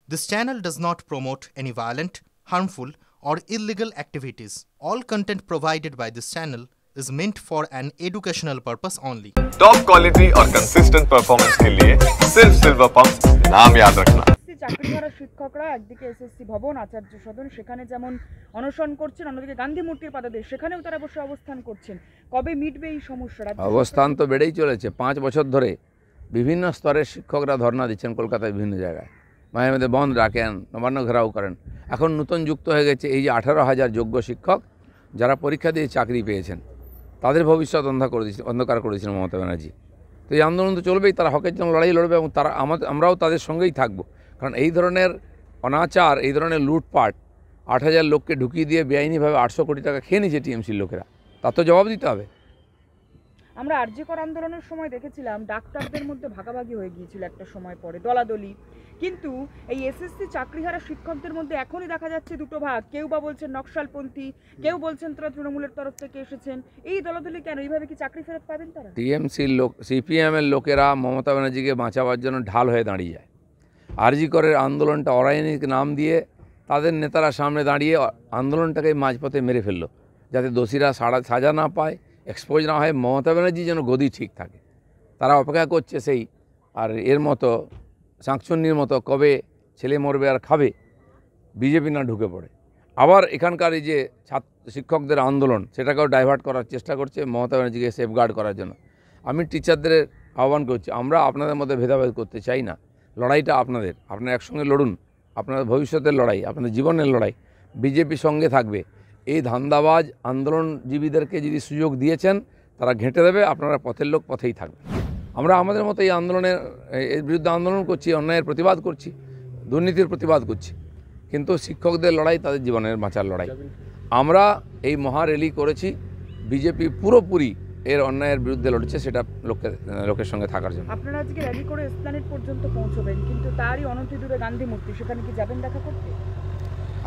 This channel does not promote any violent, harmful, or illegal activities. All content provided by this channel is meant for an educational purpose only. Top quality और consistent performance के लिए सिर्फ silver pump नाम याद रखना। চাকরিহারা শিক্ষকরা একদিকে SSC ভবন আচার্য সদন সেখানে যেমন অনশন করছেন, অন্যদিকে গান্ধী মূর্তির পাদদেশ সেখানেও তারা বসে অবস্থান করছেন। কবে মিটবে এই সমস্যাটা? অবস্থান তো বেড়েই চলেছে। 5 বছর ধরে বিভিন্ন স্তরের শিক্ষকরা ধর্ণা দিচ্ছেন কলকাতায় বিভিন্ন জায়গায়, মাঝে মধ্যে বন্ধ রাখেন, নবান্ন ঘেরাও করেন। এখন নতুন যুক্ত হয়ে গেছে এই যে 18,000 যোগ্য শিক্ষক যারা পরীক্ষা দিয়ে চাকরি পেয়েছেন, তাদের ভবিষ্যৎ অন্ধকার করেছিলেন মমতা ব্যানার্জি। তো এই আন্দোলন তো চলবেই, তারা হকের জন্য লড়াই লড়বে এবং তারা আমরাও তাদের সঙ্গেই থাকবো। কারণ এই ধরনের অনাচার, এই ধরনের লুটপাট, 8,000 লোককে ঢুকিয়ে দিয়ে বেআইনিভাবে 800 কোটি টাকা খেয়ে নিয়েছে টিএমসির লোকেরা, তার তো জবাব দিতে হবে। আমরা আরজিকর আন্দোলনের সময় দেখেছিলাম ডাক্তারদের মধ্যে ভাগাভাগি হয়ে গিয়েছিল একটা সময় পরে, দলাদলি। কিন্তু এই এসএসসি চাকরিহারা শিক্ষকদের মধ্যে এখনই দেখা যাচ্ছে দুটো ভাগ। কেউ বা বলছেন নকশালপন্থী, কেউ বলছেন তারা তৃণমূলের তরফ থেকে এসেছেন। এই দলাদলি কেন? এইভাবে কি চাকরি ফেরত পাবেন তারা? টিএমসির লোক, সিপিএমের লোকেরা মমতা ব্যানার্জিকে বাঁচাবার জন্য ঢাল হয়ে দাঁড়িয়ে যায়। আরজিকরের আন্দোলনটা অরাজনৈতিক নাম দিয়ে তাদের নেতারা সামনে দাঁড়িয়ে আন্দোলনটাকে মাঝপথে মেরে ফেললো, যাতে দোষীরা সাজা না পায়, এক্সপোজ না হয়, মমতা ব্যানার্জি যেন গদি ঠিক থাকে। তারা অপেক্ষা করছে সেই, আর এর মতো শাঁকচুন্নির মতো কবে ছেলে মরবে আর খাবে বিজেপি না ঢুকে পড়ে। আবার এখানকার এই যে শিক্ষকদের আন্দোলন, সেটাকেও ডাইভার্ট করার চেষ্টা করছে মমতা ব্যানার্জিকে সেফগার্ড করার জন্য। আমি টিচারদের আহ্বান করছি, আমরা আপনাদের মধ্যে ভেদাভেদ করতে চাই না। লড়াইটা আপনাদের, আপনারা একসঙ্গে লড়ুন, আপনাদের ভবিষ্যতের লড়াই, আপনাদের জীবনের লড়াই। বিজেপি সঙ্গে থাকবে। এই ধান্দাবাজ আন্দোলনজীবীদেরকে যদি সুযোগ দিয়েছেন, তারা ঘেঁটে দেবে, আপনারা পথের লোক পথেই থাকবে। আমরা আমাদের মতো এই আন্দোলনের বিরুদ্ধে আন্দোলন করছি, অন্যায়ের প্রতিবাদ করছি, দুর্নীতির প্রতিবাদ করছি, কিন্তু শিক্ষকদের লড়াই তাদের জীবনের বাঁচার লড়াই। আমরা এই মহা র্যালি করেছি, বিজেপি পুরোপুরি এর অন্যায়ের বিরুদ্ধে লড়ছে, সেটা লোকের সঙ্গে থাকার জন্য। আপনারা আজকে র্যালি করে এসপ্ল্যানেড পর্যন্ত পৌঁছবেন, কিন্তু তারই অনতি দূরে গান্ধী মূর্তি, সেখানে কি যাবেন দেখা করতে?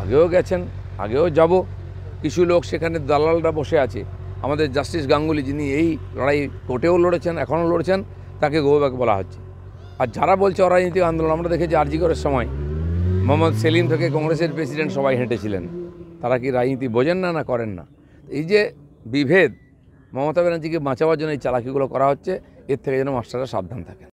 আগেও গেছেন, আগেও যাব। কিছু লোক সেখানে দালালরা বসে আছে। আমাদের জাস্টিস গাঙ্গুলি, যিনি এই লড়াই কোর্টেও লড়েছেন, এখনও লড়ছেন, তাকে গোব্যাক বলা হচ্ছে। আর যারা বলছে অরাজনৈতিক আন্দোলন, আমরা দেখেছি আরজিকরের সময় মোহাম্মদ সেলিম থেকে কংগ্রেসের প্রেসিডেন্ট সবাই হেঁটেছিলেন। তারা কি রাজনীতি বোঝেন না, না করেন না? এই যে বিভেদ, মমতা ব্যানার্জিকে বাঁচাবার জন্য এই চালাকিগুলো করা হচ্ছে, এর থেকে যেন মাস্টাররা সাবধান থাকেন।